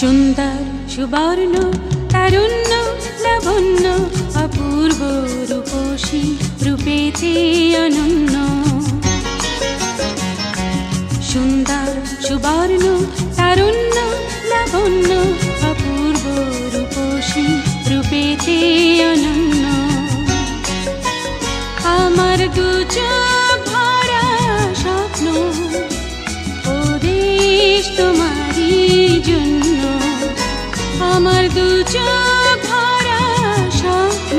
সুন্দর সুবর্ণ তারুণ্য লাবণ্য অপূর্ব রূপসী রূপেতে অনন্য। সুন্দর সুবর্ণ তারুণ্য লাবণ্য অপূর্ব রূপসী রূপেতে অনন্য। আমার দু চোখ ভরা স্বপ্ন ও দেশ তোমারই জন্য। আমার দু চোখ ভরা স্বপ্ন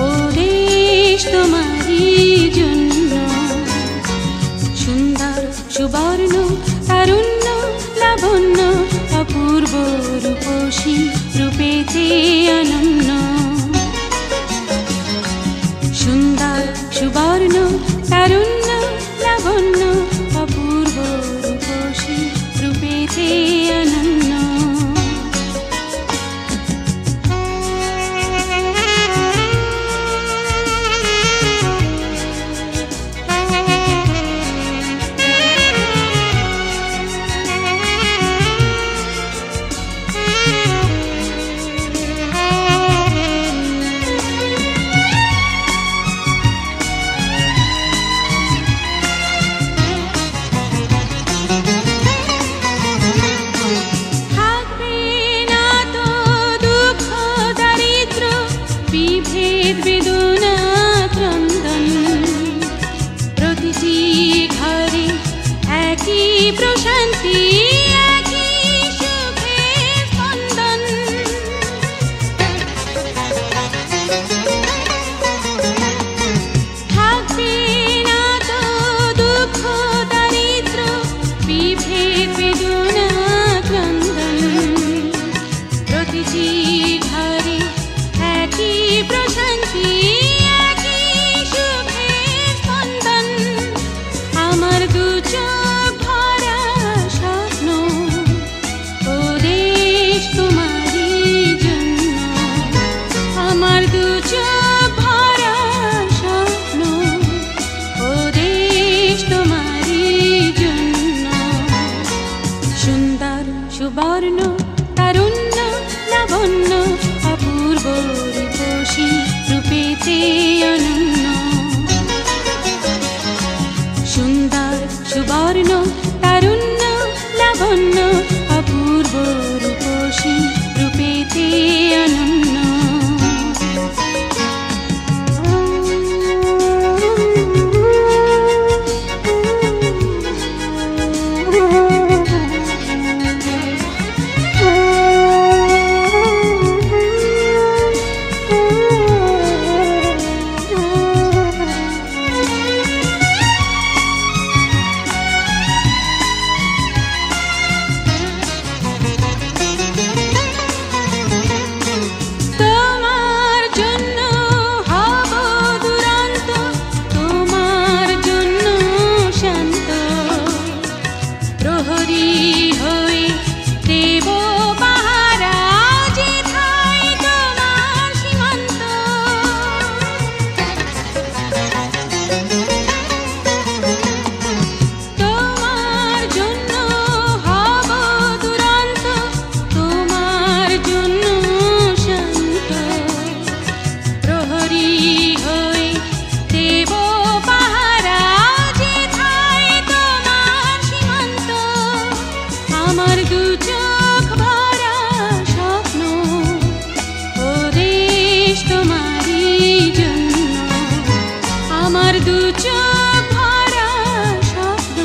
ও দেশ তোমারই জন্য। সুন্দর সুবর্ণ তারুণ্য লাবণ্য অপূর্ব রূপসী রূপেতে অনন্য। সুন্দর সুবর্ণ তারুণ্য লাবণ্য অপূর্ব রূপসী রূপেতে অনন্য। বিভেদ বেদনা ক্রন্দন প্রতিটি ঘরে একই প্রশান্তি একই সুখের স্পন্দন। থাকবে না তো দুঃখ দারিদ্র বিভেদ বেদনা ক্রন্দন প্রতিটি ঘরে একই প্রশান্তি একই সুখের স্পন্দন। আমার দু চোখ ভরা স্বপ্ন ও দেশ তোমারই জন্য। আমার দু চোখ ভরা স্বপ্ন ও দেশ তোমারই জন্য। সুন্দর সুবর্ণ তারুণ্য লাবণ্য অপূর্ব রূপসী রূপেতে অনন্য। সুন্দর সুবর্ণ তারুণ্য লাবণ্য অপূর্ব রূপসী রূপেতে অনন্য। আমার দু চোখ ভরা স্বপ্ন ও দেশ তোমারই জন্য। আমার দু চোখ ভরা স্বপ্ন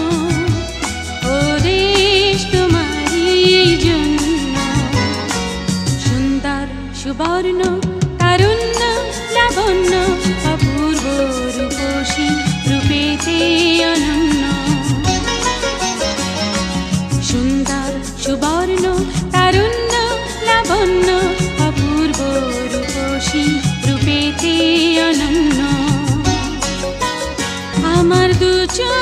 ও দেশ তোমারই জন্য। সুন্দর সুবর্ণ তারুণ্য লাবণ্য অপূর্ব রূপসী রূপেতে অনন্য। সুন্দর সুবর্ণ তারুণ্য লাবণ্য অপূর্ব রূপসী রূপেতে অনন্য। আমার দু চোখ